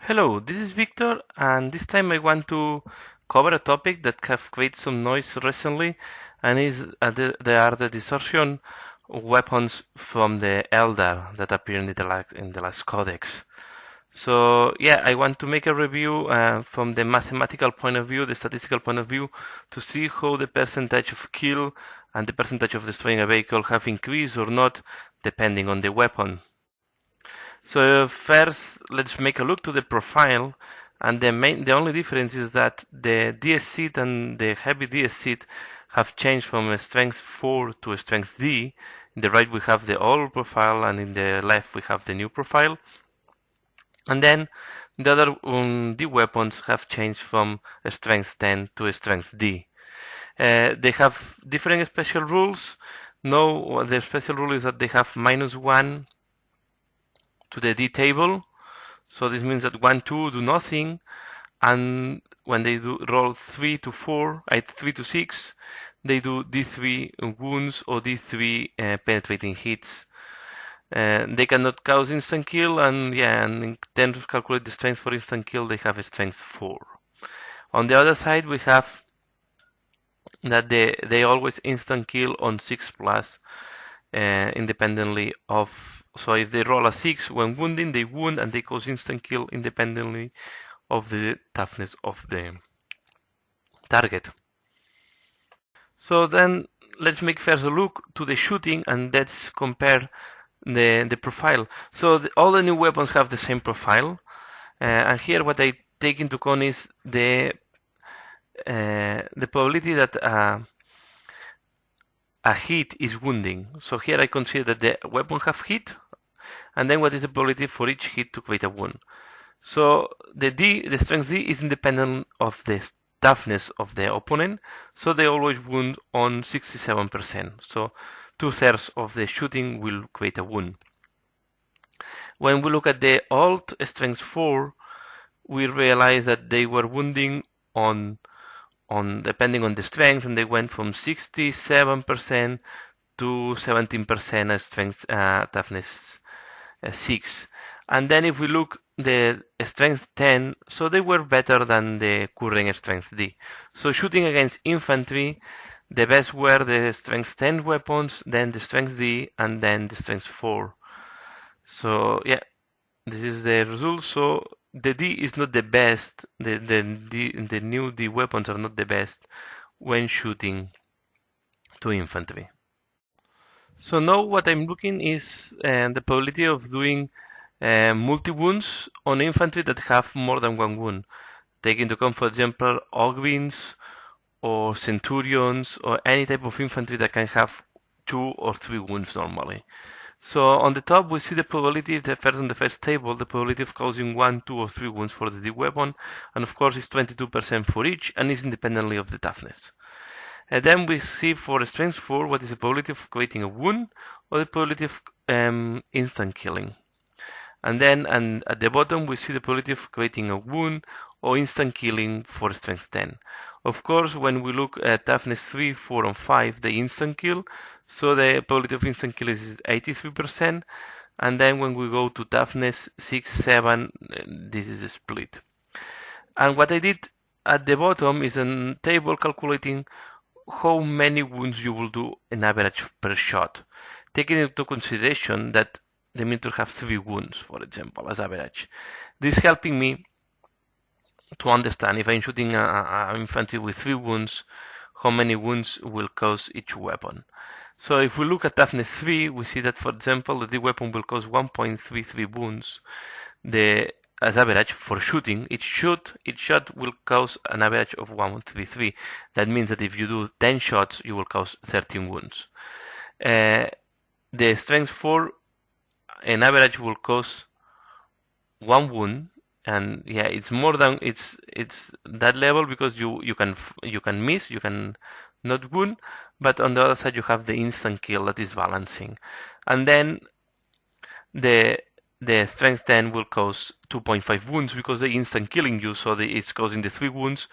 Hello, this is Victor, and this time I want to cover a topic that have created some noise recently, and they are the distortion weapons from the Eldar that appear in the last codex. So yeah, I want to make a review from the mathematical point of view, the statistical point of view, to see how the percentage of kill and the percentage of destroying a vehicle have increased or not, depending on the weapon. So first, let's make a look to the profile, and the only difference is that the DS seat and the heavy DS seat have changed from a strength 4 to a strength D. In the right we have the old profile, and in the left we have the new profile. And then the other D weapons have changed from a strength 10 to a strength D. They have different special rules. No, the special rule is that they have -1 to the D table. So this means that 1, 2 do nothing, and when they do roll 3 to 4, 3 to 6, they do D3 wounds or D3 penetrating hits. They cannot cause instant kill, and in terms of calculate the strength for instant kill, they have a strength 4. On the other side, we have that they always instant kill on 6 plus, independently of. So if they roll a 6 when wounding, they wound and they cause instant kill independently of the toughness of the target. So then let's make first a look to the shooting and let's compare the profile. So all the new weapons have the same profile, and here what I take into account is the probability that a hit is wounding. So here I consider that the weapon have hit, and then what is the probability for each hit to create a wound. So the strength D is independent of the toughness of the opponent, so they always wound on 67%. So 2/3 of the shooting will create a wound. When we look at the alt strength 4, we realize that they were wounding on depending on the strength, and they went from 67% to 17% as strength toughness 6. And then if we look the strength 10, so they were better than the current strength D. So shooting against infantry, the best were the strength 10 weapons, then the strength D, and then the strength 4. So yeah, this is the result. So the D is not the best. The new D weapons are not the best when shooting to infantry. So now what I'm looking is the probability of doing multi-wounds on infantry that have more than one wound. Take into account, for example, Ogryns or Centurions or any type of infantry that can have 2 or 3 wounds normally. So on the top we see the probability, on the first table, the probability of causing 1, 2 or 3 wounds for the D weapon, and of course it's 22% for each and is independently of the toughness. And then we see for strength 4 what is the probability of creating a wound or the probability of instant killing. And then at the bottom we see the probability of creating a wound or instant killing for strength 10. Of course, when we look at toughness 3, 4, and 5, the instant kill, so the probability of instant kill is 83%. And then when we go to toughness 6, 7, this is a split. And what I did at the bottom is a table calculating how many wounds you will do in average per shot, taking into consideration that the miniature have 3 wounds, for example, as average. This is helping me to understand if I'm shooting an infantry with 3 wounds, how many wounds will cause each weapon. So if we look at toughness 3, we see that, for example, the D weapon will cause 1.33 wounds. As average for shooting, each shot will cause an average of 133. That means that if you do 10 shots, you will cause 13 wounds. The strength 4, an average, will cause 1 wound, and yeah, it's more than it's that level because you can miss, you can not wound, but on the other side you have the instant kill that is balancing, and then the strength 10 will cause 2.5 wounds because they instant killing you, so it's causing the 3 wounds,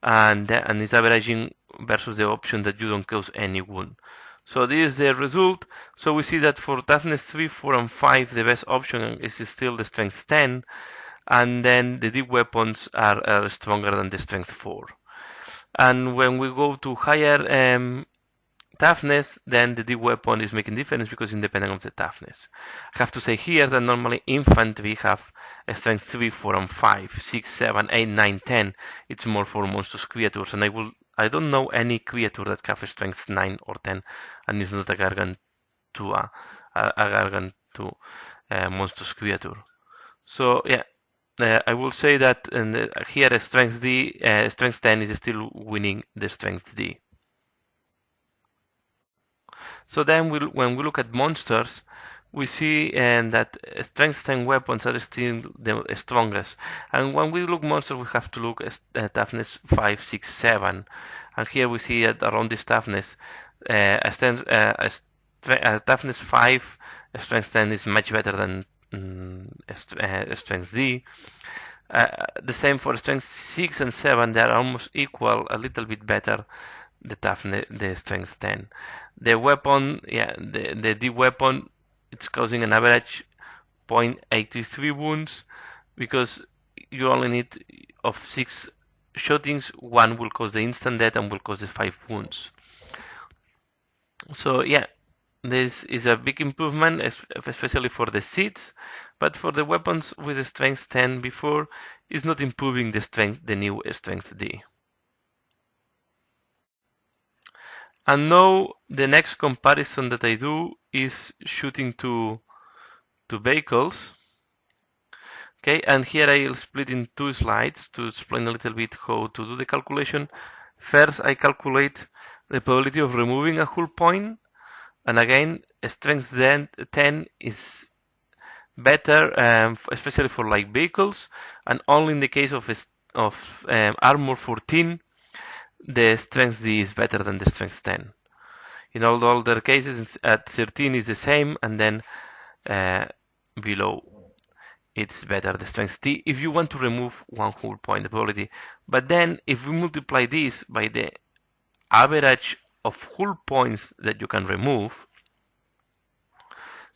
and it's averaging versus the option that you don't cause any wound. So this is the result. So we see that for toughness 3, 4, and 5, the best option is still the strength 10, and then the D weapons are stronger than the strength 4. And when we go to higher toughness, then the D weapon is making difference because independent of the toughness. I have to say here that normally infantry have a strength 3, 4, and 5, 6, 7, 8, 9, 10. It's more for monstrous creatures, and I don't know any creature that have a strength 9 or 10 and is not a gargantua, monstrous creature. So yeah, I will say that here strength D, strength 10 is still winning the strength D. So then when we look at monsters, we see that strength 10 weapons are still the strongest. And when we look monsters, we have to look at toughness 5, 6, 7. And here we see that around this toughness, toughness 5, strength 10 is much better than strength D. The same for strength 6 and 7, they are almost equal, a little bit better the toughness, the strength 10. The weapon, the D weapon, it's causing an average 0.83 wounds because you only need of 6 shootings, 1 will cause the instant death and will cause the 5 wounds. So yeah, this is a big improvement, especially for the seeds, but for the weapons with the strength 10 before, is not improving the new strength D. And now the next comparison that I do is shooting to vehicles. Okay, and here I'll split in 2 slides to explain a little bit how to do the calculation. First, I calculate the probability of removing a hull point, and again, strength 10 is better, especially for light vehicles, and only in the case of armor 14. The strength D is better than the strength 10. In all the other cases, at 13 is the same, and then below it's better, the strength D, if you want to remove 1 hull point, the probability. But then if we multiply this by the average of hull points that you can remove,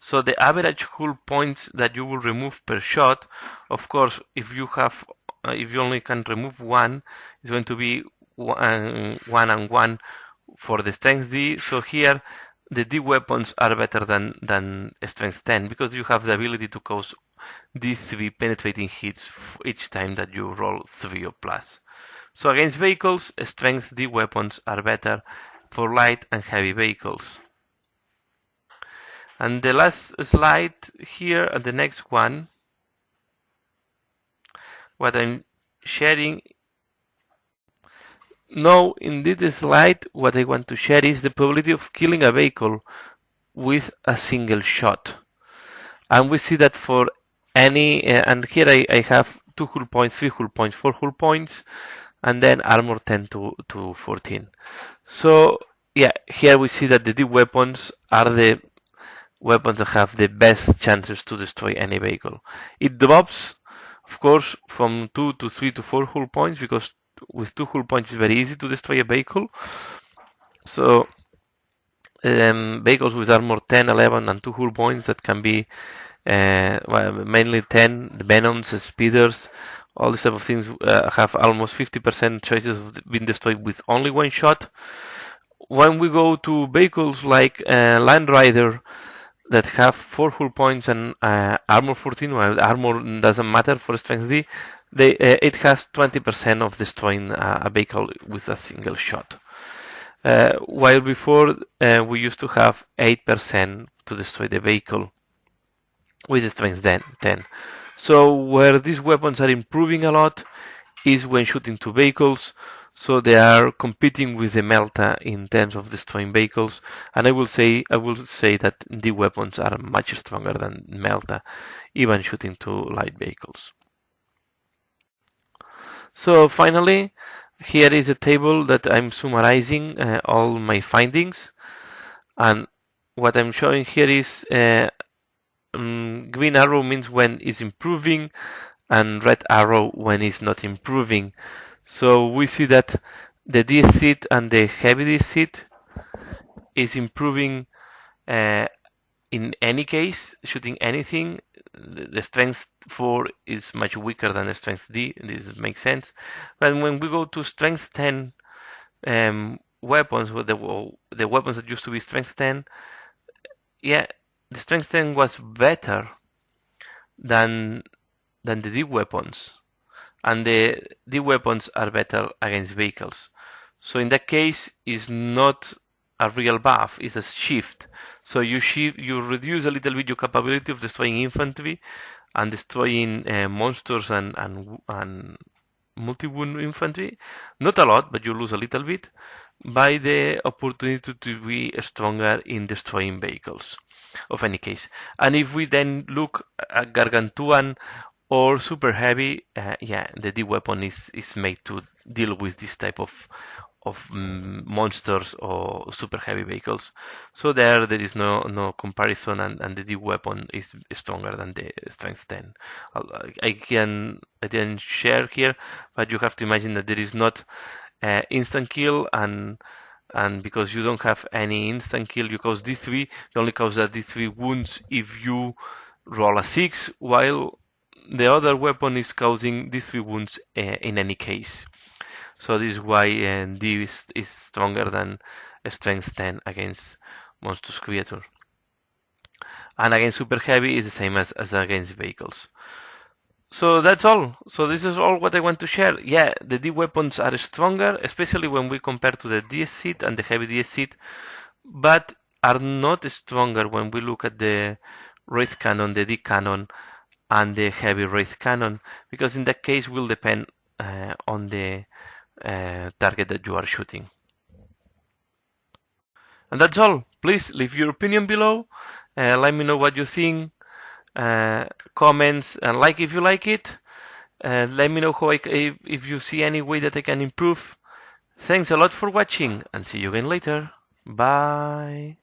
so the average hull points that you will remove per shot, of course, if you only can remove 1, it's going to be 1 and 1 for the strength D. So here the D weapons are better than strength 10 because you have the ability to cause these 3 penetrating hits each time that you roll 3 or plus. So against vehicles, strength D weapons are better for light and heavy vehicles. And the last slide here, and the next one, what I'm sharing now in this slide, what I want to share is the probability of killing a vehicle with a single shot. And we see that for any, and here I have 2 hull points, 3 hull points, 4 hull points, and then armor 10 to 14. So yeah, here we see that the D weapons are the weapons that have the best chances to destroy any vehicle. It drops, of course, from 2 to 3 to 4 hull points because with 2 hull points it's very easy to destroy a vehicle. So vehicles with armor 10, 11 and 2 hull points that can be mainly 10, the Venoms, speeders, all these type of things have almost 50% chances of being destroyed with only 1 shot. When we go to vehicles like Land Rider that have 4 hull points and armor 14, well, armor doesn't matter for strength D, it has 20% of destroying a vehicle with a single shot. While before we used to have 8% to destroy the vehicle with the strength 10. So where these weapons are improving a lot is when shooting to vehicles. So they are competing with the Melta in terms of destroying vehicles, and I will say that the weapons are much stronger than Melta, even shooting to light vehicles. So finally, here is a table that I'm summarizing all my findings, and what I'm showing here is green arrow means when it's improving, and red arrow when it's not improving. So we see that the D seed and the heavy D seed is improving in any case, shooting anything. the strength 4 is much weaker than the strength D. This makes sense. But when we go to strength 10 weapons, with the weapons that used to be strength 10, yeah, the strength 10 was better than the D weapons, and the D weapons are better against vehicles. So in that case, it's not a real buff, it's a shift. So you reduce a little bit your capability of destroying infantry and destroying monsters and multi-wound infantry. Not a lot, but you lose a little bit by the opportunity to be stronger in destroying vehicles of any case. And if we then look at Gargantuan or super heavy, yeah, the D weapon is made to deal with this type of monsters or super heavy vehicles. So there is no comparison, and the D weapon is stronger than the strength 10. I didn't share here, but you have to imagine that there is not instant kill, and because you don't have any instant kill, you cause D3, you only cause that D3 wounds if you roll a 6, while the other weapon is causing D3 wounds in any case. So this is why D is stronger than strength 10 against monstrous creatures. And against super heavy is the same as against vehicles. So that's all. So this is all what I want to share. Yeah, the D weapons are stronger, especially when we compare to the DS seat and the heavy DS seat, but are not stronger when we look at the Wraith Cannon, the D Cannon, and the heavy Wraith Cannon, because in that case will depend on the target that you are shooting. And that's all. Please leave your opinion below. Let me know what you think. Comments and like if you like it. Let me know if you see any way that I can improve. Thanks a lot for watching, and see you again later. Bye.